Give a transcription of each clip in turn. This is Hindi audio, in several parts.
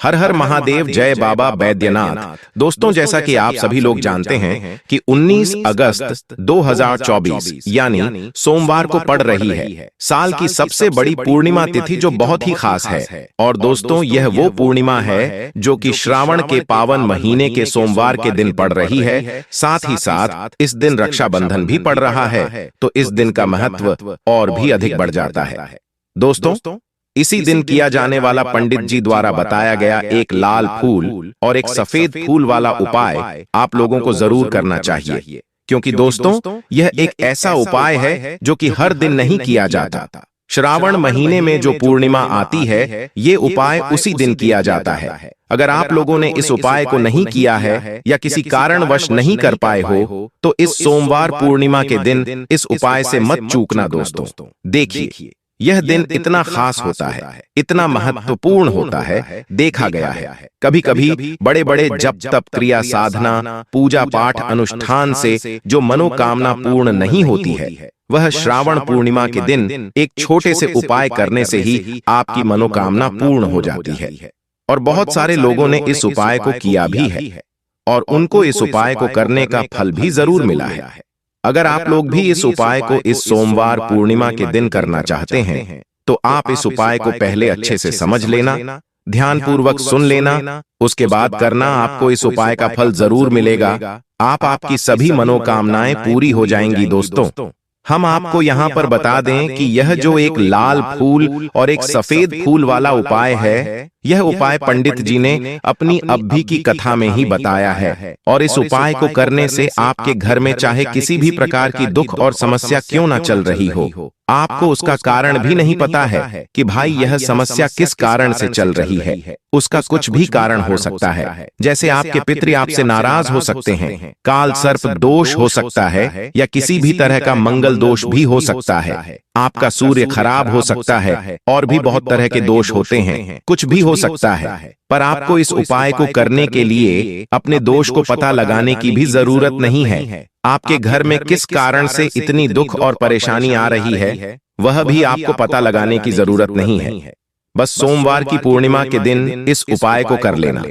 हर हर महादेव, जय बाबा बैद्यनाथ। दोस्तों, जैसा कि आप सभी लोग जानते हैं कि 19 अगस्त 2024 यानी सोमवार को पड़ रही है साल की सबसे बड़ी पूर्णिमा तिथि, जो बहुत ही खास है। और दोस्तों, यह वो पूर्णिमा है जो कि श्रावण के पावन महीने के सोमवार के दिन पड़ रही है। साथ ही साथ इस दिन रक्षाबंधन भी पड़ रहा है, तो इस दिन का महत्व और भी अधिक बढ़ जाता है। दोस्तों, इसी दिन किया जाने वाला पंडित जी द्वारा बताया गया एक लाल फूल और एक सफेद फूल वाला उपाय आप लोगों को जरूर करना चाहिए, क्योंकि दोस्तों यह एक ऐसा उपाय है जो कि हर दिन नहीं किया जाता। श्रावण महीने में जो पूर्णिमा आती है, ये उपाय उसी दिन किया जाता है। अगर आप लोगों ने इस उपाय को नहीं किया है या किसी कारणवश नहीं कर पाए हो, तो इस सोमवार पूर्णिमा के दिन इस उपाय से मत चूकना। दोस्तों देखिए, यह दिन इतना खास होता है, इतना महत्वपूर्ण होता है, देखा गया है कभी कभी बड़े बड़े जप तप क्रिया साधना पूजा पाठ अनुष्ठान से जो मनोकामना पूर्ण नहीं होती है, वह श्रावण पूर्णिमा के दिन एक छोटे से उपाय करने से ही आपकी मनोकामना पूर्ण हो जाती है। और बहुत सारे लोगों ने इस उपाय को किया भी है और उनको इस उपाय को करने का फल भी जरूर मिला है। अगर आप लोग भी इस उपाय को इस सोमवार पूर्णिमा के दिन करना चाहते हैं, तो आप इस उपाय को पहले अच्छे से समझ लेना, ध्यानपूर्वक सुन लेना, उसके बाद करना। आपको इस उपाय का फल जरूर मिलेगा। आपकी सभी मनोकामनाएं पूरी हो जाएंगी। दोस्तों, हम आपको यहाँ पर बता दें कि यह जो एक लाल फूल और एक सफेद फूल वाला उपाय है, यह उपाय पंडित जी ने अपनी अभी की कथा में ही बताया है। और इस उपाय को करने से आपके घर में चाहे किसी भी प्रकार की दुख और समस्या क्यों ना चल रही हो, आपको उसका कारण भी नहीं पता है कि भाई यह समस्या किस कारण से चल रही है। उसका कुछ भी कारण हो सकता है, जैसे आपके पितृ आपसे नाराज हो सकते हैं, काल सर्प दोष हो सकता है, या किसी भी तरह का मंगल दोष भी हो सकता है, आपका सूर्य खराब हो सकता है, और भी बहुत तरह के दोष होते हैं, कुछ भी हो सकता है। पर आपको इस उपाय को करने के लिए अपने दोष को पता लगाने की भी जरूरत नहीं है। आपके घर में किस कारण से इतनी दुख और परेशानी आ रही है, वह भी आपको पता लगाने की जरूरत नहीं है। बस सोमवार की पूर्णिमा के दिन इस उपाय को कर लेना,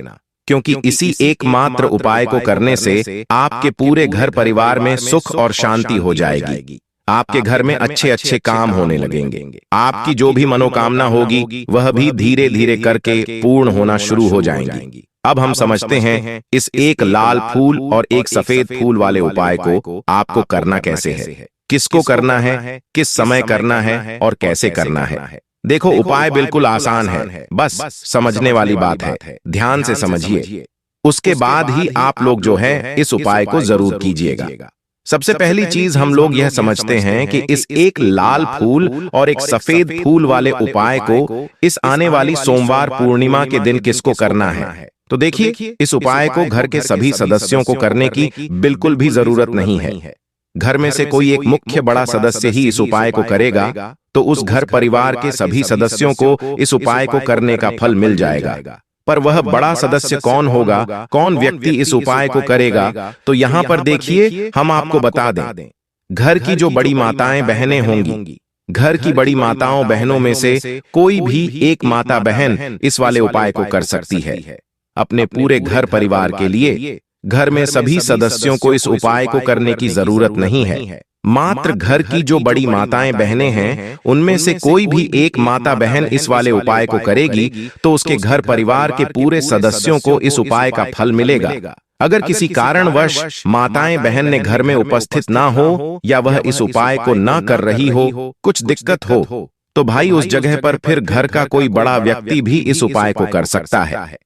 क्योंकि इसी एकमात्र उपाय को करने से आपके पूरे घर परिवार में सुख और शांति हो जाएगी। आपके घर में अच्छे अच्छे काम होने लगेंगे। आपकी जो भी मनोकामना होगी, वह भी धीरे धीरे करके पूर्ण होना शुरू हो जाएंगी। अब हम समझते हैं इस एक लाल फूल और एक सफेद फूल वाले उपाय को आपको करना कैसे है, किसको करना है, किस समय करना है और कैसे करना है। देखो, उपाय बिल्कुल आसान है, बस समझने वाली बात है। ध्यान से समझिए, उसके बाद ही आप लोग जो है इस उपाय को जरूर कीजिएगा। सबसे पहली चीज हम लोग यह समझते हैं कि इस एक लाल फूल और एक सफेद फूल वाले उपाय को इस आने वाली सोमवार पूर्णिमा के दिन किसको करना है। तो देखिए, इस उपाय को घर के सभी सदस्यों को करने की बिल्कुल भी जरूरत नहीं है। घर में से कोई एक मुख्य बड़ा सदस्य ही इस उपाय को करेगा, तो उस घर परिवार के सभी सदस्यों को इस उपाय को करने का फल मिल जाएगा। पर वह बड़ा सदस्य कौन होगा, कौन व्यक्ति इस उपाय को करेगा, तो यहाँ पर देखिए, हम आपको बता दें। घर की जो बड़ी माताएं बहनें होंगी, घर की बड़ी माताओं बहनों में से कोई भी एक माता बहन इस वाले उपाय को कर सकती है। अपने पूरे घर परिवार के लिए घर में सभी सदस्यों को इस उपाय को करने की जरूरत नहीं है। मात्र घर की जो बड़ी माताएं बहनें हैं, उनमें से कोई भी एक माता बहन इस वाले उपाय को करेगी, तो उसके घर परिवार के पूरे सदस्यों को इस उपाय का फल मिलेगा। अगर किसी कारणवश माताएं बहन ने घर में उपस्थित ना हो, या वह इस उपाय को ना कर रही हो, कुछ दिक्कत हो, तो भाई उस जगह पर फिर घर का कोई बड़ा व्यक्ति भी इस उपाय को कर सकता है।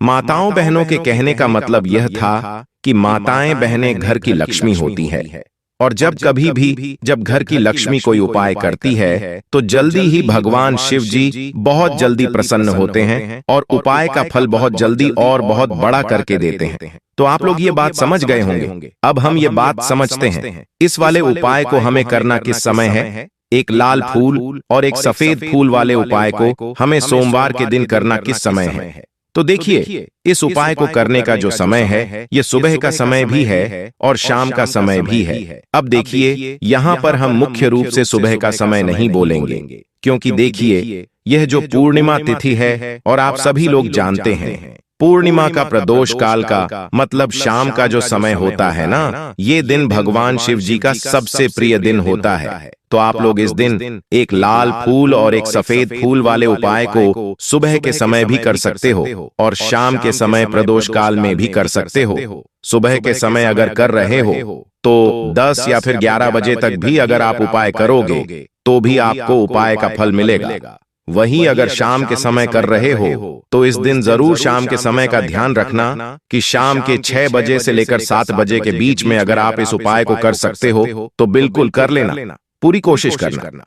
माताओं बहनों के कहने का मतलब यह था कि माताएं बहनें घर की लक्ष्मी होती है, और जब कभी भी जब घर की लक्ष्मी कोई उपाय करती है, तो जल्दी ही भगवान शिव जी बहुत जल्दी प्रसन्न होते हैं और उपाय का फल बहुत जल्दी और बहुत बड़ा करके देते हैं। तो आप लोग ये बात समझ गए होंगे। अब हम ये बात समझते हैं, इस वाले उपाय को हमें करना किस समय है। एक लाल फूल और एक सफेद फूल वाले उपाय को हमें सोमवार के दिन करना किस समय है। तो देखिए, इस उपाय को करने का जो समय है, ये सुबह का समय भी है और शाम का समय भी है। अब देखिए, यहाँ पर हम मुख्य रूप से सुबह का समय नहीं बोलेंगे, क्योंकि देखिए, यह जो पूर्णिमा तिथि है और आप सभी लोग जानते हैं, पूर्णिमा का प्रदोष काल का मतलब शाम का जो समय होता है ना, ये दिन भगवान शिव जी का सबसे प्रिय दिन होता है। तो आप लोग इस दिन एक लाल फूल और एक सफेद फूल वाले उपाय को सुबह के समय भी कर सकते हो और शाम के समय प्रदोष काल में भी कर सकते हो। सुबह के समय अगर कर रहे हो तो 10 या फिर 11 बजे तक भी अगर आप उपाय करोगे तो भी आपको उपाय का फल मिलेगा। वहीं अगर शाम के समय कर रहे हो तो इस दिन जरूर शाम के समय का ध्यान रखना कि शाम के 6 बजे से लेकर 7 बजे के बीच में अगर आप इस उपाय को कर सकते हो तो बिल्कुल कर लेना, पूरी कोशिश करना।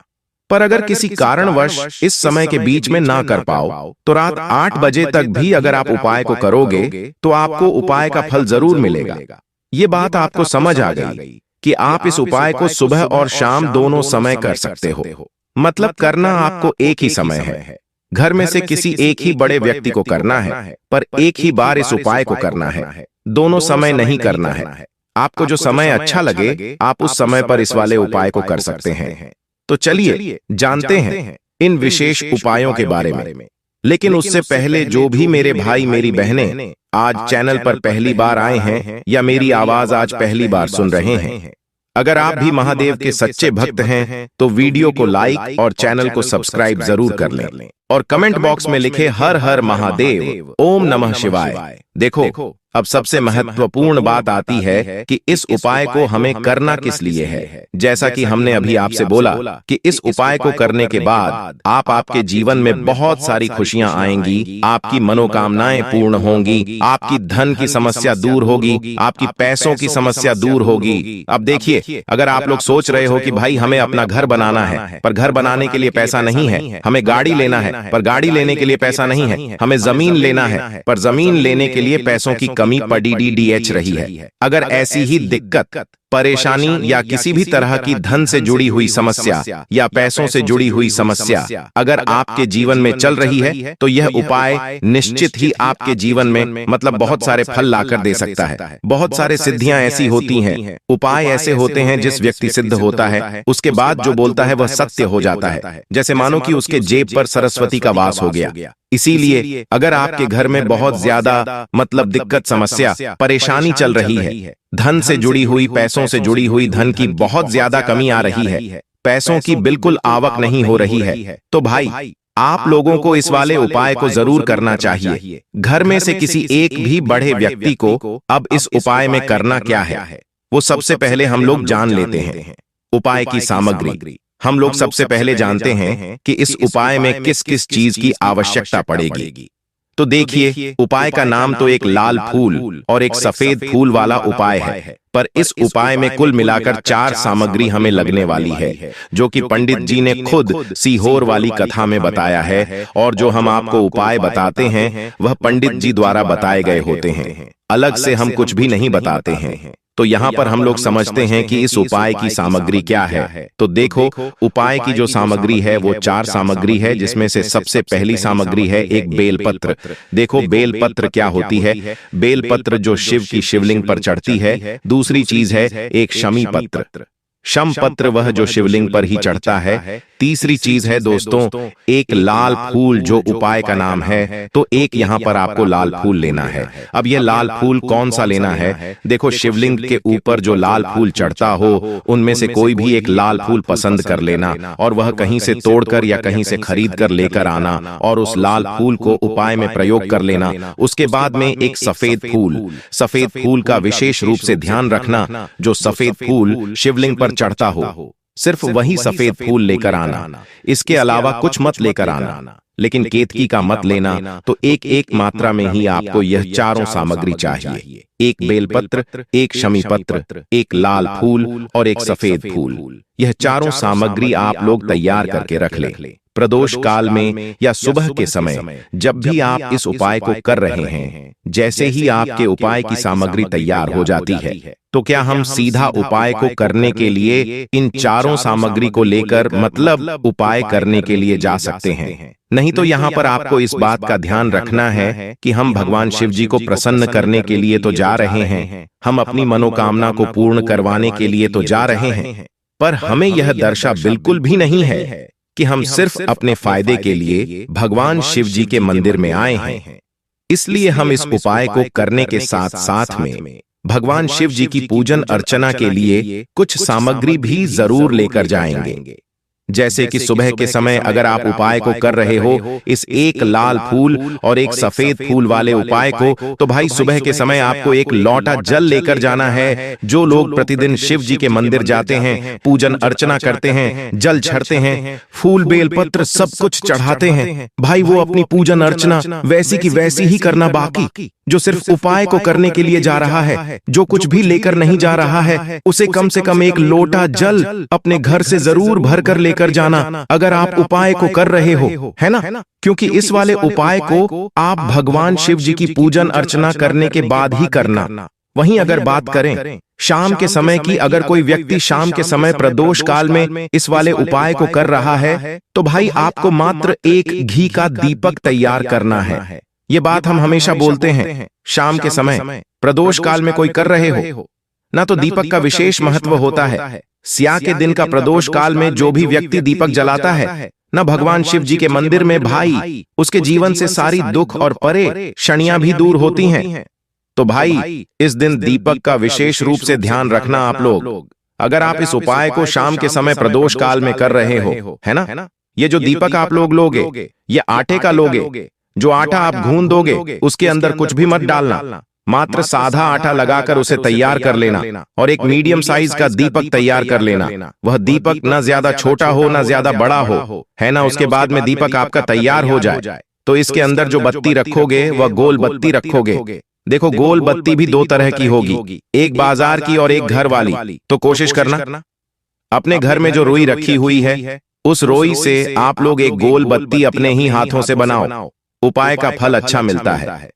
पर अगर किसी कारणवश इस समय के बीच में ना कर पाओ तो रात 8 बजे तक भी अगर आप उपाय को करोगे तो आपको उपाय का फल जरूर मिलेगा। ये बात आपको समझ आ गई कि आप इस उपाय को सुबह और शाम दोनों समय कर सकते हो। मतलब करना आपको एक ही समय है। घर में से किसी एक ही बड़े व्यक्ति को करना है, पर एक ही बार इस उपाय को करना है, दोनों समय नहीं करना है। आपको जो समय अच्छा लगे आप उस समय पर इस वाले उपाय को कर सकते हैं। तो चलिए जानते हैं इन विशेष उपायों के बारे में। लेकिन उससे पहले जो भी मेरे भाई मेरी बहनें आज चैनल पर पहली बार आए हैं या मेरी आवाज आज पहली बार सुन रहे हैं, अगर आप भी महादेव के सच्चे भक्त हैं तो वीडियो को लाइक और चैनल को सब्सक्राइब जरूर कर लें और कमेंट बॉक्स में लिखे हर हर महादेव, ओम नमः शिवाय। देखो, अब सबसे महत्वपूर्ण बात आती है कि इस उपाय को हमें करना किस लिए है। जैसा कि हमने अभी आपसे बोला कि इस उपाय को करने के बाद आपके जीवन में बहुत सारी खुशियां आएंगी, आपकी मनोकामनाएं पूर्ण होंगी, आपकी धन की समस्या दूर होगी, आपकी पैसों की समस्या दूर होगी। अब देखिए, अगर आप लोग सोच रहे हो कि भाई हमें अपना घर बनाना है पर घर बनाने के लिए पैसा नहीं है, हमें गाड़ी लेना है पर गाड़ी लेने के लिए पैसा नहीं है, हमें जमीन लेना है पर जमीन लेने के लिए पैसों की कमी पड़ी रही है। अगर ऐसी ही दिक्कत, परेशानी या किसी भी तरह की धन से जुड़ी हुई समस्या या पैसों से जुड़ी हुई समस्या अगर आपके जीवन में चल रही है तो यह उपाय निश्चित ही आपके जीवन में मतलब बहुत सारे फल लाकर दे सकता है। बहुत सारे सिद्धियां ऐसी होती हैं, उपाय ऐसे होते हैं जिस व्यक्ति सिद्ध होता है उसके बाद जो बोलता है वह सत्य हो जाता है। जैसे मानो कि उसके जेब पर सरस्वती का वास हो गया। इसीलिए अगर आपके घर में बहुत ज्यादा मतलब दिक्कत, समस्या, परेशानी चल रही है, धन से जुड़ी हुई, पैसों से जुड़ी हुई धन की बहुत ज्यादा कमी आ रही है, पैसों की बिल्कुल आवक नहीं हो रही है, तो भाई आप लोगों को इस वाले उपाय को जरूर करना चाहिए। घर में से किसी एक भी बड़े व्यक्ति को अब इस उपाय में करना क्या है वो सबसे पहले हम लोग जान लेते हैं। उपाय की सामग्री हम लोग सबसे पहले जानते हैं कि इस उपाय में किस किस चीज की आवश्यकता पड़ेगी। तो देखिए, उपाय का नाम तो एक लाल फूल और एक सफेद फूल वाला उपाय है, पर इस उपाय में कुल मिलाकर 4 सामग्री हमें लगने वाली है, जो कि पंडित जी ने खुद सीहोर वाली कथा में बताया है। और जो हम आपको उपाय बताते हैं वह पंडित जी द्वारा बताए गए होते हैं, अलग से हम कुछ भी नहीं बताते हैं। तो यहाँ पर हम लोग समझते हैं कि इस उपाय की सामग्री क्या है। तो देखो, उपाय की जो सामग्री है वो 4 सामग्री है, जिसमें से सबसे पहली सामग्री है एक बेलपत्र। देखो, बेलपत्र क्या होती है? बेलपत्र जो शिव की शिवलिंग पर चढ़ती है। दूसरी चीज है एक शमी पत्र। शम पत्र वह जो शिवलिंग पर ही चढ़ता है। तीसरी चीज है दोस्तों एक लाल फूल, जो उपाय का नाम है। तो एक यहाँ पर आपको लाल फूल लेना है। अब यह लाल फूल कौन सा लेना है? देखो, शिवलिंग के ऊपर जो लाल फूल चढ़ता हो उनमें से कोई भी एक लाल फूल पसंद कर लेना और वह कहीं से तोड़कर या कहीं से खरीद कर लेकर आना और उस लाल फूल को उपाय में प्रयोग कर लेना। उसके बाद में एक सफेद फूल का विशेष रूप से ध्यान रखना, जो सफेद फूल शिवलिंग पर चढ़ता हो सिर्फ वही सफेद फूल लेकर आना, इसके अलावा कुछ मत लेकर आना। लेकिन केतकी का मत लेना। तो एक एक मात्रा में ही आपको यह चारों सामग्री चाहिए। एक बेलपत्र, एक शमी पत्र, एक लाल फूल और एक सफेद फूल। यह चारों सामग्री आप लोग तैयार करके रख ले। प्रदोष काल में या सुबह के समय जब भी आप इस उपाय को कर रहे हैं, जैसे ही आपके उपाय की सामग्री तैयार हो जाती है तो क्या हम सीधा उपाय को करने के लिए इन चारों सामग्री को लेकर मतलब उपाय करने के लिए जा सकते हैं? नहीं तो यहाँ पर आपको इस बात का ध्यान रखना है कि हम भगवान शिव जी को प्रसन्न करने के लिए तो जा रहे हैं, हम अपनी मनोकामना को पूर्ण करवाने के लिए तो जा रहे हैं, पर हमें यह दर्शा बिल्कुल भी नहीं है कि हम सिर्फ अपने फायदे के लिए भगवान शिव जी के मंदिर में आए हैं। इसलिए हम इस उपाय को करने के साथ साथ में भगवान शिव जी की पूजन अर्चना के लिए कुछ सामग्री भी जरूर लेकर जाएंगे। जैसे कि सुबह के समय अगर आप उपाय को कर रहे हो, इस एक लाल फूल और एक सफेद फूल वाले उपाय को, तो भाई सुबह के समय आपको एक लोटा जल लेकर जाना है। जो लोग प्रतिदिन शिव जी के मंदिर जाते हैं, पूजन अर्चना करते हैं, जल चढ़ते हैं, फूल बेल पत्र सब कुछ चढ़ाते हैं, भाई वो अपनी पूजन अर्चना वैसी की वैसी ही करना। बाकी जो सिर्फ उपाय को करने के लिए जा रहा है, जो कुछ भी लेकर नहीं जा रहा है, उसे कम से कम एक लोटा जल अपने घर से जरूर भर कर लेकर जाना, अगर आप उपाय को कर रहे हो, है ना? क्योंकि इस वाले उपाय को आप भगवान शिव जी की पूजन अर्चना करने के बाद ही करना। वहीं अगर बात करें शाम के समय की, अगर कोई व्यक्ति शाम के समय प्रदोष काल में इस वाले उपाय को कर रहा है, तो भाई आपको मात्र एक घी का दीपक तैयार करना है। ये बात हम हमेशा बोलते हैं, शाम के समय प्रदोष काल में कोई कर रहे हो ना, तो दीपक का विशेष महत्व होता है। स्या के दिन का प्रदोष काल में जो भी व्यक्ति दीपक जलाता है ना भगवान शिव जी के मंदिर में, भाई उसके जीवन से सारी दुख और परेशानियां भी दूर होती हैं। तो भाई इस दिन दीपक का विशेष रूप से ध्यान रखना आप लोग। अगर आप इस उपाय को शाम के समय प्रदोष काल में कर रहे हो, है ना, ये जो दीपक आप लोग लोगे, ये आटे का लोगे। जो आटा आप गूंद दोगे उसके अंदर कुछ भी मत डालना, मात्र सादा आटा लगाकर उसे तैयार कर लेना और एक मीडियम साइज का दीपक तैयार कर लेना। वह दीपक ना ज्यादा छोटा हो ना ज्यादा बड़ा हो, है ना। उसके बाद में दीपक आपका तैयार हो जाए तो इसके अंदर जो बत्ती रखोगे वह गोल बत्ती रखोगे। देखो गोल बत्ती भी दो तरह की होगी, एक बाजार की और एक घर वाली। तो कोशिश करना अपने घर में जो रोई रखी हुई है, उस रोई से आप लोग एक गोल बत्ती अपने ही हाथों से बनाओ। उपाय का फल अच्छा मिलता है।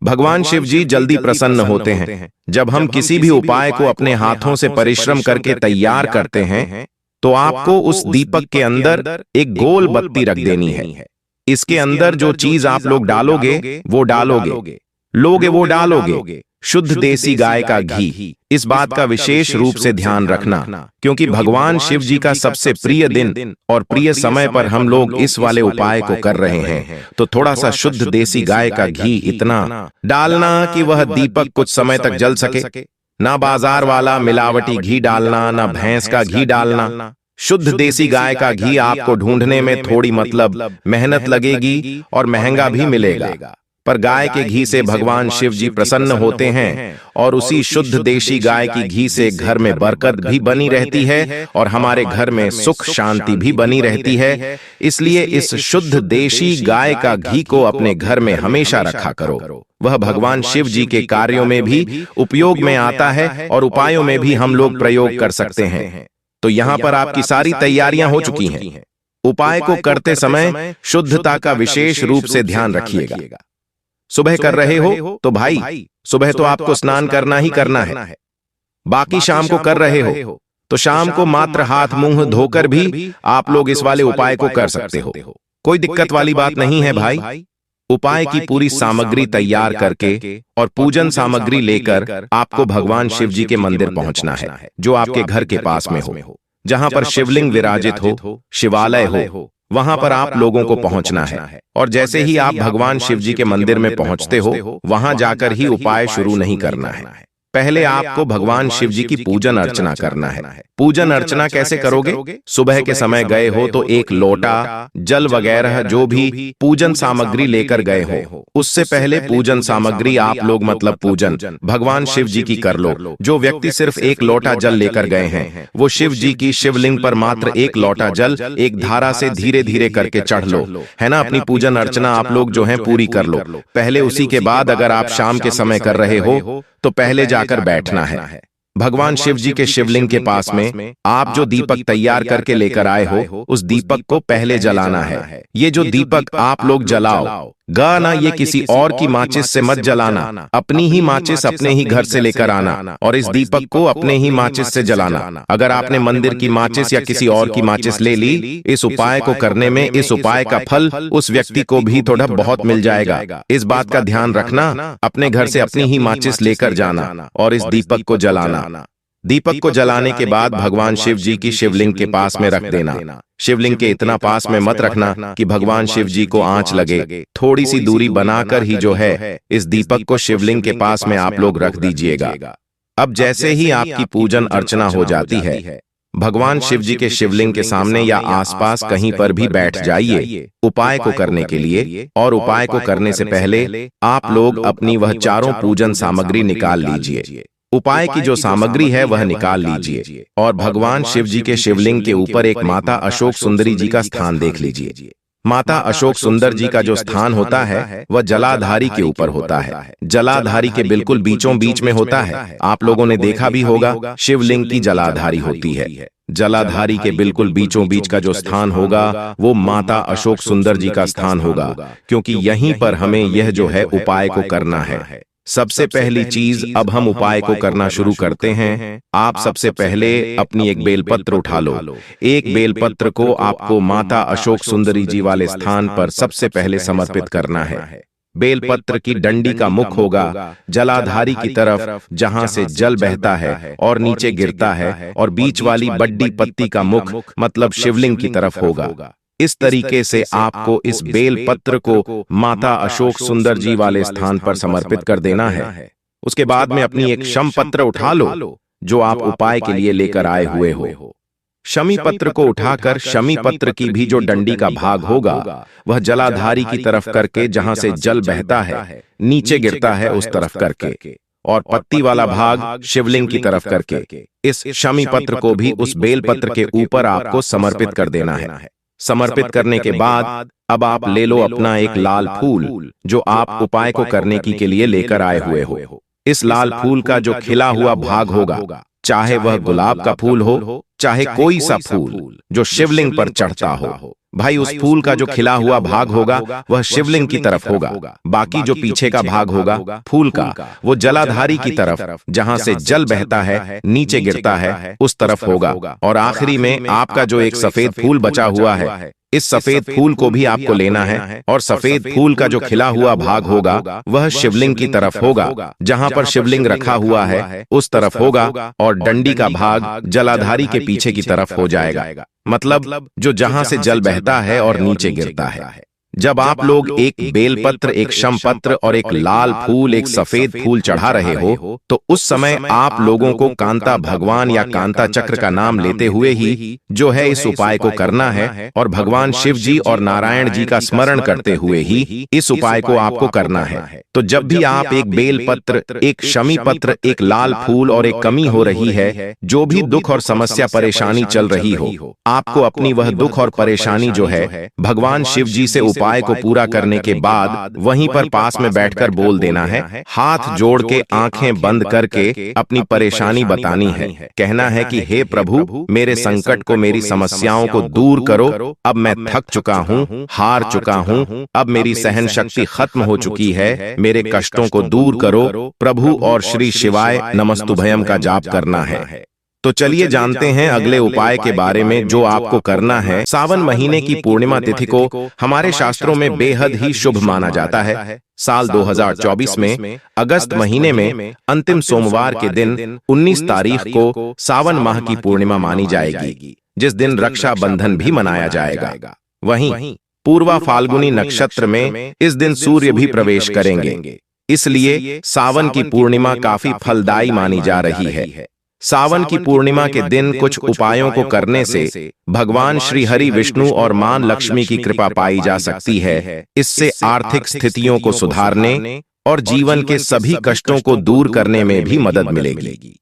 भगवान शिव जी जल्दी प्रसन्न होते हैं। जब हम किसी भी उपाय को अपने हाथों से परिश्रम करके तैयार करते हैं, तो आपको उस दीपक के अंदर एक गोल बत्ती रख देनी है। इसके अंदर जो चीज आप लोग डालोगे वो डालोगे, वो डालोगे शुद्ध देसी गाय का घी। इस बात का विशेष रूप से ध्यान रखना, क्योंकि भगवान शिव जी का सबसे प्रिय दिन और प्रिय समय पर हम लोग इस वाले उपाय को कर रहे हैं। तो थोड़ा सा शुद्ध देसी गाय का घी इतना डालना कि वह दीपक कुछ समय तक जल सके। ना बाजार वाला मिलावटी घी डालना, ना भैंस का घी डालना। शुद्ध देसी गाय का घी आपको ढूंढने में थोड़ी मेहनत लगेगी और महंगा भी मिलेगा, पर गाय के घी से भगवान शिव जी प्रसन्न होते हैं और उसी शुद्ध देशी गाय की घी से घर में बरकत भी बनी रहती है और हमारे घर में सुख शांति भी बनी रहती है। इसलिए इस शुद्ध देशी गाय का घी को अपने घर में हमेशा रखा करो। वह भगवान शिव जी के कार्यों में भी उपयोग में आता है और उपायों में भी हम लोग प्रयोग कर सकते हैं। तो यहाँ पर आपकी सारी तैयारियां हो चुकी हैं। उपाय को करते समय शुद्धता का विशेष रूप से ध्यान रखिएगा। सुबह कर रहे हो तो भाई सुबह तो आपको स्नान करना ही करना है। बाकी शाम को कर रहे हो तो शाम को मात्र हाथ मुंह धोकर भी आप लोग इस वाले उपाय को कर सकते हो। कोई दिक्कत वाली बात नहीं है भाई। उपाय की पूरी सामग्री तैयार करके और पूजन सामग्री लेकर आपको भगवान शिव जी के मंदिर पहुंचना है, जो आपके घर के पास में हो, जहां पर शिवलिंग विराजित हो, शिवालय हो, वहां पर आप लोगों को पहुंचना है। और जैसे ही आप भगवान शिव जी के मंदिर में पहुंचते हो, वहां जाकर ही उपाय शुरू नहीं करना है। पहले आपको भगवान शिव जी की पूजन अर्चना करना है। पूजन अर्चना कैसे करोगे? सुबह के समय गए हो तो एक लोटा जल वगैरह जो भी पूजन सामग्री लेकर गए हो, उससे पहले पूजन सामग्री आप लोग मतलब पूजन भगवान शिव जी की कर लो। जो व्यक्ति सिर्फ एक लोटा जल लेकर गए हैं, वो शिव जी की शिवलिंग पर मात्र एक लोटा जल एक धारा से धीरे धीरे करके चढ़ लो, है ना। अपनी पूजन अर्चना आप लोग जो है पूरी कर लो पहले। उसी के बाद अगर आप शाम के समय कर रहे हो तो पहले जाकर बैठना है। भगवान शिव जी के शिवलिंग के पास में आप जो दीपक तैयार करके लेकर आए हो, उस दीपक को पहले जलाना है। ये जो दीपक आप लोग जलाओ ना, ये किसी और की माचिस से मत जलाना। अपनी ही माचिस अपने ही घर से लेकर आना और इस दीपक को अपने ही माचिस से जलाना। अगर आपने मंदिर की माचिस या किसी और की माचिस ले ली, इस उपाय को करने में इस उपाय का फल उस व्यक्ति को भी थोड़ा बहुत मिल जाएगा। इस बात का ध्यान रखना, अपने घर से अपनी ही माचिस लेकर जाना और इस दीपक को जलाना। दीपक को जलाने के बाद भगवान शिव जी की शिवलिंग के पास में रख देना। शिवलिंग के इतना पास में मत रखना कि भगवान शिव जी को आंच लगे। थोड़ी सी दूरी बनाकर ही जो है इस दीपक को शिवलिंग के पास में आप लोग रख दीजिएगा। अब जैसे ही आपकी पूजन अर्चना हो जाती है, भगवान शिव जी के शिवलिंग के सामने या आसपास कहीं पर भी बैठ जाइए उपाय को करने के लिए। और उपाय को करने से पहले आप लोग अपनी वह चारों पूजन सामग्री निकाल लीजिए। उपाय की जो सामग्री है वह निकाल लीजिए और भगवान शिव जी के शिवलिंग के ऊपर एक माता अशोक सुंदरी जी का स्थान देख लीजिए। माता अशोक सुंदर जी का जो स्थान होता है वह जलाधारी के ऊपर होता है। जलाधारी के बिल्कुल बीचों बीच में होता है। आप लोगों ने देखा भी होगा शिवलिंग की जलाधारी होती है। जलाधारी के बिल्कुल बीचों बीच का जो स्थान होगा वो माता अशोक सुंदर जी का स्थान होगा, क्योंकि यहीं पर हमें यह जो है उपाय को करना है। सबसे पहली चीज, अब हम उपाय को करना शुरू करते हैं। आप सबसे पहले अपनी एक बेलपत्र उठा लो। एक बेलपत्र को आपको माता अशोक सुंदरी जी वाले स्थान पर सबसे पहले समर्पित करना है। बेलपत्र की डंडी का मुख होगा जलाधारी की तरफ, जहां से जल बहता है और नीचे गिरता है, और बीच वाली बड्डी पत्ती का मुख मतलब शिवलिंग की तरफ होगा। इस तरीके से आपको इस बेल पत्र को माता अशोक सुंदर जी वाले स्थान पर समर्पित कर देना है। उसके बाद में अपनी एक शम पत्र उठा लो जो आप उपाय के लिए लेकर आए हुए हो। शमी पत्र को उठाकर शमी पत्र की भी जो डंडी का भाग होगा वह जलाधारी की तरफ करके, जहां से जल बहता है नीचे गिरता है उस तरफ करके, और पत्ती वाला भाग शिवलिंग की तरफ करके इस शमी पत्र को भी उस बेल पत्र के ऊपर आपको समर्पित कर देना है। समर्पित करने के बाद अब आप ले लो अपना एक लाल फूल जो आप उपाय को करने के लिए लेकर आए हुए हो। इस लाल फूल का जो खिला हुआ भाग होगा, चाहे वह गुलाब का फूल हो चाहे कोई सा फूल जो शिवलिंग पर चढ़ता हो, भाई उस फूल का जो खिला हुआ भाग होगा वह शिवलिंग की तरफ होगा। बाकी जो पीछे का भाग होगा फूल का वो जलाधारी की तरफ, जहां से जल बहता है नीचे गिरता है उस तरफ होगा। और आखिरी में आपका जो एक सफेद फूल बचा हुआ है, इस सफेद फूल को भी आपको लेना है, और सफेद फूल का जो खिला हुआ भाग होगा वह शिवलिंग की तरफ होगा, जहां पर शिवलिंग रखा हुआ है उस तरफ होगा, और डंडी का भाग जलाधारी के पीछे की तरफ हो जाएगा, मतलब जो जहां से जल बहता है और नीचे गिरता है। जब आप लोग एक बेलपत्र, एक शमपत्र और एक लाल फूल, एक सफेद फूल चढ़ा रहे हो, तो उस समय आप लोगों को कांता भगवान या कांता चक्र का नाम लेते हुए ही जो है इस उपाय को करना है, और भगवान शिव जी और नारायण जी का स्मरण करते हुए ही इस उपाय को आपको करना है। तो जब भी आप एक बेलपत्र, एक शमी पत्र, एक लाल फूल और एक कमी हो रही है, जो भी दुख और समस्या परेशानी चल रही हो, आपको अपनी वह दुख और परेशानी जो है भगवान शिव जी से उपाय को पूरा करने के बाद वहीं पर पास में बैठकर बोल देना है। हाथ जोड़ के आंखें बंद करके अपनी परेशानी बतानी है। कहना है कि हे प्रभु, मेरे संकट को, मेरी समस्याओं को दूर करो। अब मैं थक चुका हूँ, हार चुका हूँ, अब मेरी सहन शक्ति खत्म हो चुकी है, मेरे कष्टों को दूर करो प्रभु, और श्री शिवाय नमस्तुभयम का जाप करना है। तो चलिए जानते हैं अगले उपाय के बारे में जो आपको करना है। सावन महीने की पूर्णिमा तिथि को हमारे शास्त्रों में बेहद ही शुभ माना जाता है। साल 2024 में अगस्त महीने में अंतिम सोमवार के दिन 19 तारीख को सावन माह की पूर्णिमा मानी जाएगी, जिस दिन रक्षा बंधन भी मनाया जाएगा। वहीं पूर्वा फाल्गुनी नक्षत्र में इस दिन सूर्य भी प्रवेश करेंगे, इसलिए सावन की पूर्णिमा काफी फलदायी मानी जा रही है। सावन की पूर्णिमा के दिन कुछ उपायों को करने से भगवान श्री हरि विष्णु और मां लक्ष्मी की कृपा पाई जा सकती है। इससे आर्थिक स्थितियों को सुधारने और जीवन के सभी कष्टों को दूर करने में भी मदद मिलेगी।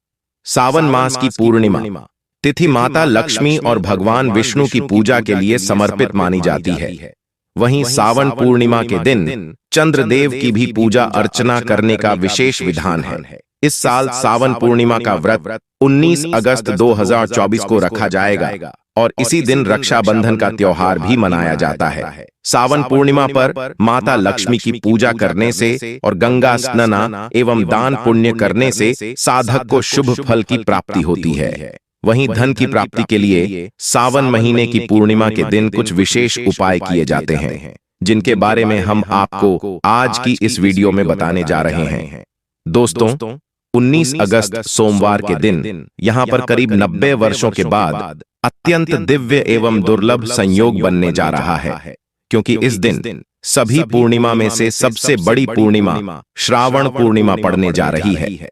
सावन मास की पूर्णिमा तिथि माता लक्ष्मी और भगवान विष्णु की पूजा के लिए समर्पित मानी जाती है। वहीं सावन पूर्णिमा के दिन चंद्रदेव की भी पूजा अर्चना करने का विशेष विधान है। इस साल सावन पूर्णिमा का व्रत 19 अगस्त 2024 को रखा जाएगा, और इसी दिन रक्षाबंधन का त्योहार भी मनाया जाता है। सावन पूर्णिमा पर माता लक्ष्मी की पूजा करने से और गंगा स्नान एवं दान पुण्य करने से साधक को शुभ फल की प्राप्ति होती है। वहीं धन की प्राप्ति के लिए सावन महीने की पूर्णिमा के दिन कुछ विशेष उपाय किए जाते हैं, जिनके बारे में हम आपको आज की इस वीडियो में बताने जा रहे हैं। दोस्तों, 19 अगस्त सोमवार के दिन यहाँ पर करीब 90 वर्षों के बाद अत्यंत दिव्य एवं दुर्लभ संयोग बनने जा रहा है, क्योंकि इस दिन सभी पूर्णिमा में से सबसे बड़ी पूर्णिमा श्रावण पूर्णिमा पड़ने जा रही है।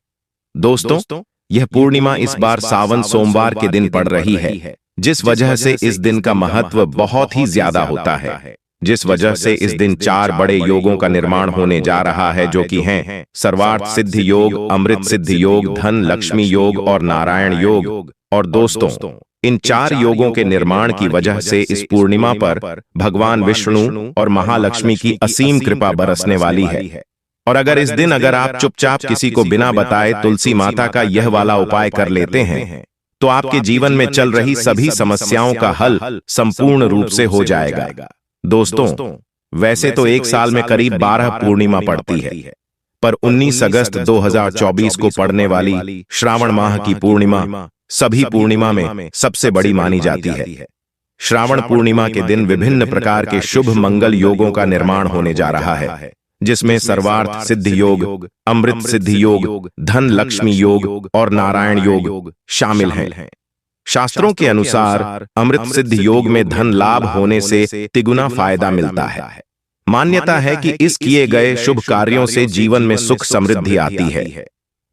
दोस्तों, यह पूर्णिमा इस बार सावन सोमवार के दिन पड़ रही है, जिस वजह से इस दिन का महत्व बहुत ही ज्यादा होता है। जिस वजह से इस दिन 4 बड़े योगों का निर्माण होने जा रहा है, जो कि हैं सर्वार्थ सिद्धि योग, अमृत सिद्धि योग, धन लक्ष्मी योग और नारायण योग। और दोस्तों, इन 4 योगों के निर्माण की वजह से इस पूर्णिमा पर भगवान विष्णु और महालक्ष्मी की असीम कृपा बरसने वाली है। और अगर इस दिन आप चुपचाप किसी को बिना बताए तुलसी माता का यह वाला उपाय कर लेते हैं, तो आपके जीवन में चल रही सभी समस्याओं का हल संपूर्ण रूप से हो जाएगा। दोस्तों, वैसे तो एक साल में करीब 12 पूर्णिमा पड़ती है, पर 19 अगस्त 2024 को पड़ने वाली श्रावण माह की पूर्णिमा सभी पूर्णिमा में सबसे बड़ी मानी जाती है। श्रावण पूर्णिमा के दिन विभिन्न प्रकार के शुभ मंगल योगों का निर्माण होने जा रहा है, जिसमें सर्वार्थ सिद्धि योग, अमृत सिद्धि योग, धन लक्ष्मी योग और नारायण योग शामिल हैं। शास्त्रों के अनुसार अमृत सिद्धि योग में धन लाभ होने से तिगुना फायदा मिलता है। मान्यता है कि इस किए गए शुभ कार्यों से जीवन में सुख समृद्धि आती है।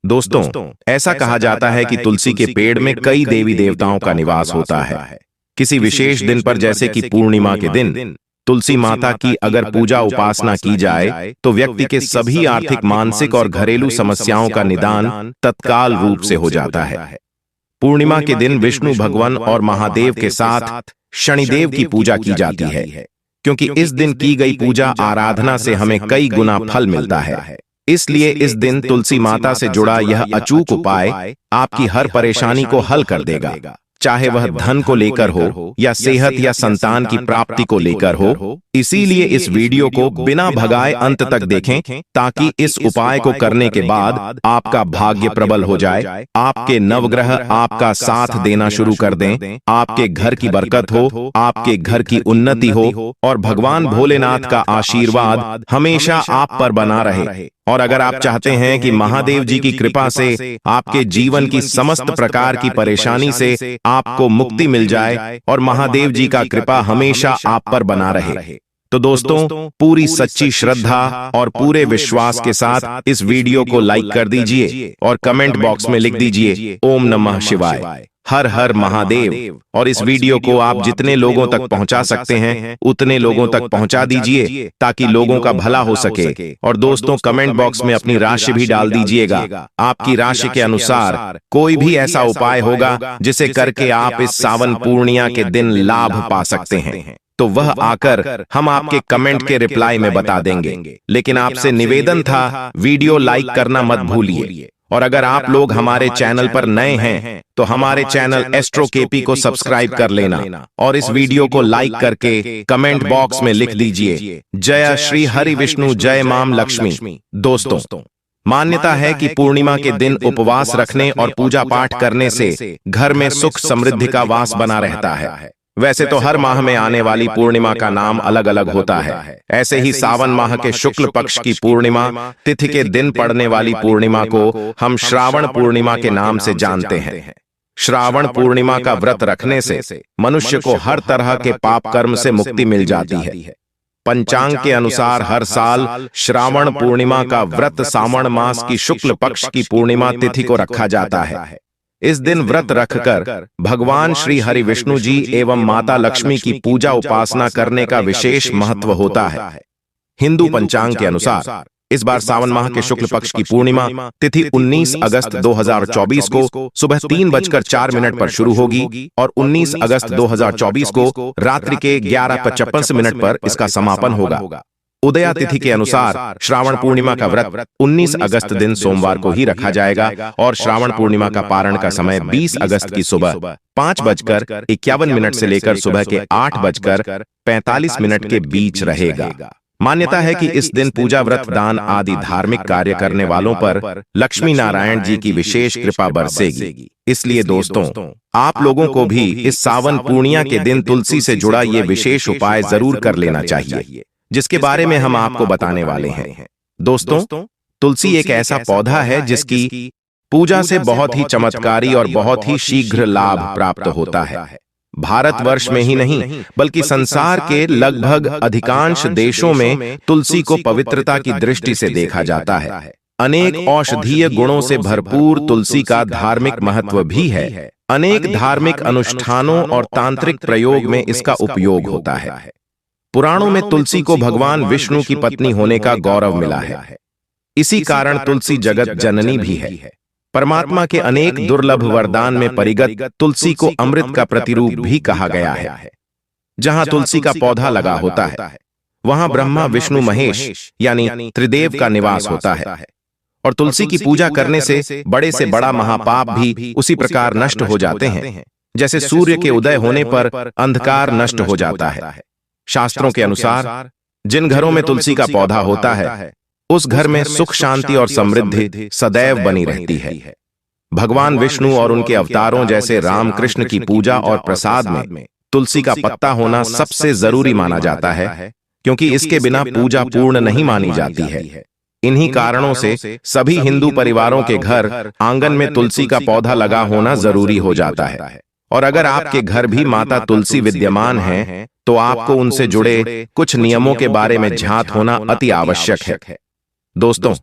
दोस्तों, ऐसा कहा जाता है कि तुलसी के पेड़ में कई देवी देवताओं का निवास होता है। किसी विशेष दिन पर, जैसे कि पूर्णिमा के दिन, तुलसी माता की अगर पूजा उपासना की जाए तो व्यक्ति के सभी आर्थिक, मानसिक और घरेलू समस्याओं का निदान तत्काल रूप से हो जाता है। पूर्णिमा के दिन विष्णु भगवान और महादेव के साथ शनिदेव की पूजा की जाती है, क्योंकि इस दिन की गई पूजा आराधना से हमें कई गुना फल मिलता है। इसलिए इस दिन तुलसी माता से जुड़ा यह अचूक उपाय आपकी हर परेशानी को हल कर देगा, चाहे वह धन को लेकर हो या सेहत या संतान की प्राप्ति को लेकर हो। इसीलिए इस वीडियो को बिना भगाए अंत तक देखें, ताकि इस उपाय को करने के बाद आपका भाग्य प्रबल हो जाए, आपके नवग्रह आपका साथ देना शुरू कर दें, आपके घर की बरकत हो, आपके घर की उन्नति हो और भगवान भोलेनाथ का आशीर्वाद हमेशा आप पर बना रहे। और अगर आप चाहते हैं कि महादेव जी की कृपा से आपके जीवन की समस्त प्रकार की परेशानी से आपको मुक्ति मिल जाए और महादेव जी का कृपा हमेशा आप पर बना रहे, तो दोस्तों, पूरी सच्ची श्रद्धा और पूरे विश्वास के साथ इस वीडियो को लाइक कर दीजिए और कमेंट बॉक्स में लिख दीजिए ओम नमः शिवाय, हर हर महादेव। और इस वीडियो को आप जितने लोगों तक पहुंचा सकते हैं उतने लोगों तक पहुंचा दीजिए, ताकि लोगों का भला हो सके। और दोस्तों, कमेंट बॉक्स में अपनी राशि भी डाल दीजिएगा। आपकी राशि के अनुसार कोई भी ऐसा उपाय होगा जिसे करके आप इस सावन पूर्णिमा के दिन लाभ पा सकते हैं, तो वह आकर हम आपके कमेंट के रिप्लाई में बता देंगे। लेकिन आपसे निवेदन था, वीडियो लाइक करना मत भूलिए। और अगर आप लोग हमारे चैनल पर नए हैं तो हमारे चैनल एस्ट्रो केपी को सब्सक्राइब कर लेना और इस वीडियो को लाइक करके कमेंट बॉक्स में लिख दीजिए जय श्री हरि विष्णु, जय माम लक्ष्मी। दोस्तों, मान्यता है कि पूर्णिमा के दिन उपवास रखने और पूजा पाठ करने से घर में सुख समृद्धि का वास बना रहता है। वैसे तो हर माह में आने वाली पूर्णिमा का नाम अलग अलग होता है। ऐसे ही सावन माह के शुक्ल पक्ष की पूर्णिमा तिथि के दिन पड़ने वाली पूर्णिमा को हम श्रावण पूर्णिमा के नाम से जानते हैं। श्रावण पूर्णिमा का व्रत रखने से मनुष्य को हर तरह के पाप कर्म से मुक्ति मिल जाती है। पंचांग के अनुसार हर साल श्रावण पूर्णिमा का व्रत सावन मास की शुक्ल पक्ष की पूर्णिमा तिथि को रखा जाता है। इस दिन व्रत रखकर भगवान श्री हरि विष्णु जी एवं माता लक्ष्मी की पूजा उपासना करने का विशेष महत्व होता है। हिंदू पंचांग के अनुसार इस बार सावन माह के शुक्ल पक्ष की पूर्णिमा तिथि 19 अगस्त 2024 को सुबह 3:04 पर शुरू होगी और 19 अगस्त 2024 को रात्रि के 11:55 पर इसका समापन होगा। उदया तिथि के अनुसार श्रावण पूर्णिमा का व्रत 19 अगस्त दिन सोमवार को ही रखा जाएगा और श्रावण पूर्णिमा का पारण का समय 20 अगस्त की सुबह 5:51 से लेकर सुबह के 8:45 के बीच रहेगा। मान्यता है कि इस दिन पूजा, व्रत, दान आदि धार्मिक कार्य करने वालों पर लक्ष्मी नारायण जी की विशेष कृपा बरसेगी। इसलिए दोस्तों, आप लोगों को भी इस सावन पूर्णिमा के दिन तुलसी से जुड़ा ये विशेष उपाय जरूर कर लेना चाहिए, जिसके बारे में हम आपको बताने वाले हैं। दोस्तों, तुलसी एक ऐसा पौधा है जिसकी पूजा से बहुत ही चमत्कारी और बहुत ही शीघ्र लाभ प्राप्त होता है। भारतवर्ष में ही नहीं बल्कि संसार के लगभग अधिकांश देशों में तुलसी को पवित्रता की दृष्टि से देखा जाता है। अनेक औषधीय गुणों से भरपूर तुलसी का धार्मिक महत्व भी है। अनेक धार्मिक अनुष्ठानों और तांत्रिक प्रयोग में इसका उपयोग होता है। पुराणों में तुलसी को भगवान विष्णु की पत्नी होने का गौरव मिला है। इसी कारण तुलसी जगत जननी भी है। परमात्मा के अनेक दुर्लभ वरदान में परिगत तुलसी को अमृत का प्रतिरूप भी कहा गया है। जहां तुलसी का पौधा लगा होता है वहां ब्रह्मा विष्णु महेश यानी त्रिदेव का निवास होता है। और तुलसी की पूजा करने से बड़ा महापाप भी उसी प्रकार नष्ट हो जाते हैं जैसे सूर्य के उदय होने पर अंधकार नष्ट हो जाता है। शास्त्रों के अनुसार जिन घरों में तुलसी का पौधा होता है उस घर में सुख शांति और समृद्धि सदैव बनी रहती है। भगवान विष्णु और उनके अवतारों जैसे राम कृष्ण की पूजा और प्रसाद में तुलसी का पत्ता होना सबसे जरूरी माना जाता है, क्योंकि इसके बिना पूजा पूर्ण नहीं मानी जाती है। इन्हीं कारणों से सभी हिंदू परिवारों के घर आंगन में तुलसी का पौधा लगा होना जरूरी हो जाता है। और अगर आपके घर भी माता तुलसी विद्यमान है तो आपको उनसे जुड़े कुछ नियमों के बारे में ज्ञात होना अति आवश्यक है। दोस्तों,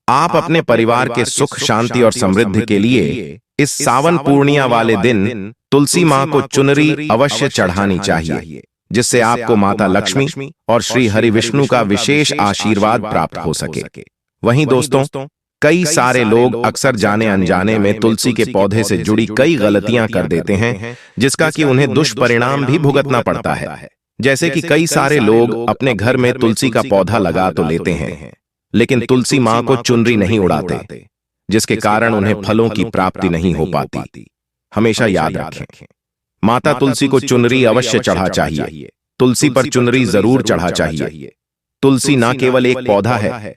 आप अपने परिवार के सुख शांति और समृद्धि के लिए इस सावन पूर्णिमा वाले दिन तुलसी मां को चुनरी अवश्य चढ़ानी चाहिए, जिससे आपको माता लक्ष्मी और श्री हरि विष्णु का विशेष आशीर्वाद प्राप्त हो सके। वहीं दोस्तों, कई सारे लोग अक्सर जाने अनजाने में तुलसी के पौधे से जुड़ी कई गलतियां कर देते हैं, जिसका कि उन्हें दुष्परिणाम भी भुगतना पड़ता है। जैसे कि कई सारे लोग अपने घर में तुलसी का पौधा लगा तो लेते हैं, लेकिन तुलसी मां को चुनरी नहीं उड़ाते, जिसके कारण उन्हें फलों की प्राप्ति नहीं हो पाती। हमेशा याद रखें, माता तुलसी को चुनरी अवश्य चढ़ा चाहिए। तुलसी पर चुनरी जरूर चढ़ा चाहिए। तुलसी न केवल एक पौधा है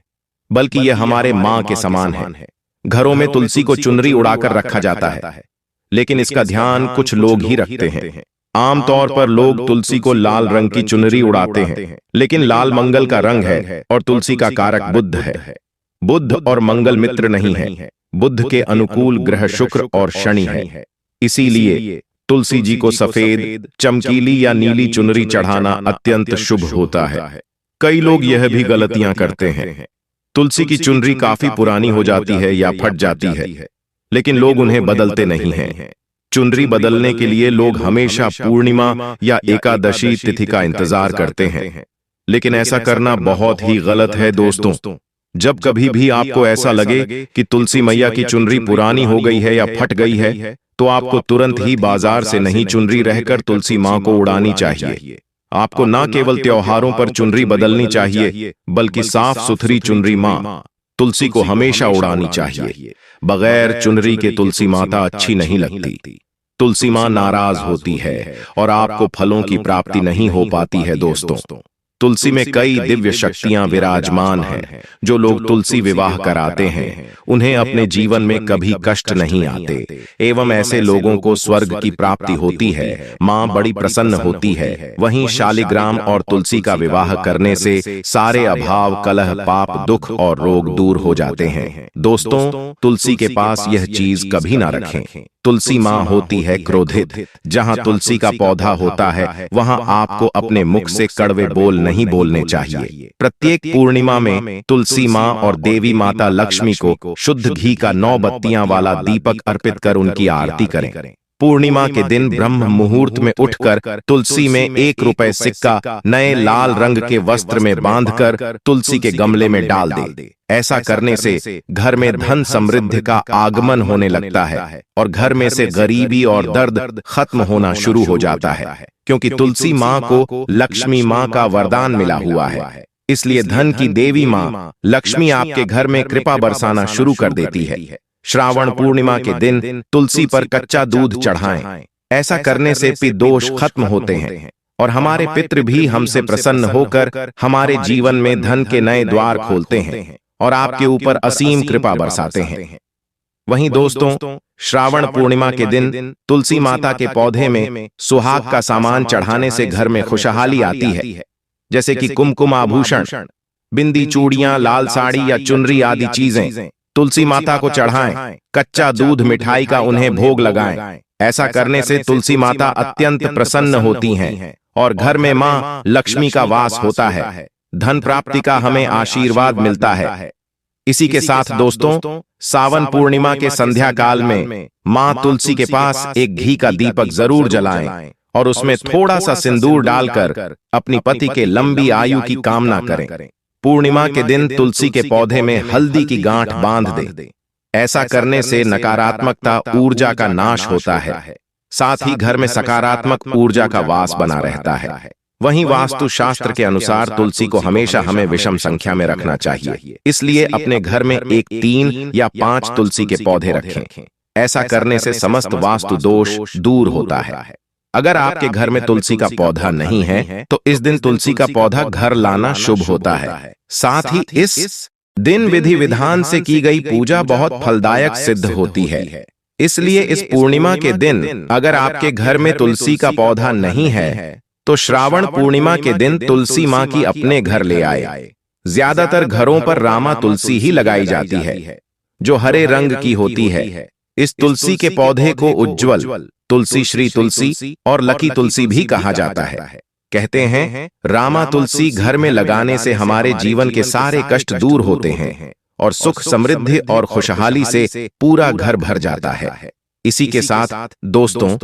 बल्कि यह हमारे मां के समान है। घरों में तुलसी को चुनरी उड़ाकर रखा जाता है, लेकिन इसका ध्यान कुछ लोग ही रखते हैं। आमतौर पर लोग तुलसी को लाल रंग की चुनरी उड़ाते हैं, लेकिन लाल मंगल का रंग है और तुलसी का कारक बुध है। बुध और मंगल मित्र नहीं है। बुध के अनुकूल ग्रह शुक्र और शनि है। इसीलिए तुलसी जी को सफेद, चमकीली या नीली चुनरी चढ़ाना अत्यंत शुभ होता है। कई लोग यह भी गलतियां करते हैं। तुलसी की चुनरी काफी पुरानी हो जाती है या फट जाती है, लेकिन लोग उन्हें बदलते नहीं हैं। चुनरी बदलने के लिए लोग हमेशा पूर्णिमा या एकादशी तिथि का इंतजार करते हैं, लेकिन ऐसा करना बहुत ही गलत है। दोस्तों, जब कभी भी आपको ऐसा लगे कि तुलसी मैया की चुनरी पुरानी हो गई है या फट गई है, तो आपको तुरंत ही बाजार से नई चुनरी रहकर तुलसी मां को उड़ानी चाहिए। आपको न केवल त्योहारों पर चुनरी बदलनी चाहिए, बल्कि साफ सुथरी चुनरी मां तुलसी को हमेशा उड़ानी चाहिए। बगैर चुनरी के तुलसी माता अच्छी नहीं लगती। तुलसी मां नाराज होती है और आपको फलों की प्राप्ति नहीं हो पाती है। दोस्तों, तुलसी में कई दिव्य शक्तियां विराजमान हैं। जो लोग तुलसी विवाह कराते हैं उन्हें अपने जीवन में कभी कष्ट नहीं आते, एवं ऐसे लोगों को स्वर्ग की प्राप्ति होती है। मां बड़ी प्रसन्न होती है। वहीं शालिग्राम और तुलसी का विवाह करने से सारे अभाव, कलह, पाप, दुख और रोग दूर हो जाते हैं। दोस्तों, तुलसी के पास यह चीज कभी ना रखें। तुलसी मां होती है क्रोधित। जहां तुलसी का पौधा होता है वहां आपको अपने मुख से कड़वे बोल नहीं बोलने चाहिए। प्रत्येक पूर्णिमा में तुलसी मां और देवी माता लक्ष्मी को शुद्ध घी का 9 बत्तियां वाला दीपक अर्पित कर उनकी आरती करें। पूर्णिमा के दिन ब्रह्म मुहूर्त में उठकर तुलसी में 1 रुपए सिक्का नए लाल रंग के वस्त्र में बांधकर तुलसी के गमले में डाल दे। ऐसा करने से घर में धन समृद्धि का आगमन होने लगता है और घर में से गरीबी और दर्द खत्म होना शुरू हो जाता है, क्योंकि तुलसी मां को लक्ष्मी मां का वरदान मिला हुआ है। इसलिए धन की देवी मां लक्ष्मी आपके घर में कृपा बरसाना शुरू कर देती है। श्रावण पूर्णिमा के दिन तुलसी पर कच्चा दूध चढ़ाएं। ऐसा करने से पितृ दोष खत्म होते हैं और हमारे पितृ भी हमसे प्रसन्न होकर हमारे जीवन में धन के नए द्वार खोलते हैं और आपके ऊपर असीम कृपा बरसाते हैं। वहीं दोस्तों, श्रावण पूर्णिमा के दिन तुलसी माता के पौधे में सुहाग का सामान चढ़ाने से घर में खुशहाली आती है, जैसे कि कुमकुम आभूषण, बिंदी, चूड़ियां, लाल साड़ी या चुनरी आदि चीजें। तुलसी माता को चढ़ाएं, कच्चा दूध मिठाई का उन्हें भोग लगाएं। ऐसा करने से तुलसी माता अत्यंत प्रसन्न होती हैं और घर में मां लक्ष्मी का वास होता है, धन प्राप्ति का हमें आशीर्वाद मिलता है। इसी के साथ दोस्तों, सावन पूर्णिमा के संध्या काल में मां तुलसी के पास एक घी का दीपक जरूर जलाएं और उसमें थोड़ा सा सिंदूर डालकर अपनी पति के लंबी आयु की कामना करें। पूर्णिमा के दिन तुलसी के पौधे में हल्दी की गांठ बांध दें। ऐसा करने से नकारात्मकता ऊर्जा का नाश होता है, साथ ही घर में सकारात्मक ऊर्जा का वास बना रहता है। वहीं वास्तु शास्त्र के अनुसार तुलसी को हमेशा हमें विषम संख्या में रखना चाहिए, इसलिए अपने घर में एक 3 या 5 तुलसी के पौधे रखें। ऐसा करने से समस्त वास्तु दोष दूर होता है। अगर आपके घर में तुलसी का पौधा नहीं है तो इस दिन तुलसी का पौधा घर लाना शुभ होता है। साथ ही इस दिन विधि विधान से की गई पूजा बहुत फलदायक सिद्ध होती है। इसलिए इस पूर्णिमा के दिन अगर आपके घर में तुलसी का पौधा नहीं है तो श्रावण पूर्णिमा के दिन तुलसी मां की अपने घर ले आए। ज्यादातर घरों पर रामा तुलसी ही लगाई जाती है, जो हरे रंग की होती है। इस तुलसी के पौधे को उज्ज्वल तुलसी, श्री तुलसी और लकी तुलसी भी कहा जाता है। कहते हैं रामा तुलसी घर में लगाने से हमारे जीवन के सारे कष्ट दूर होते हैं और सुख, समृद्धि और खुशहाली से पूरा घर भर जाता है। इसी के साथ दोस्तों,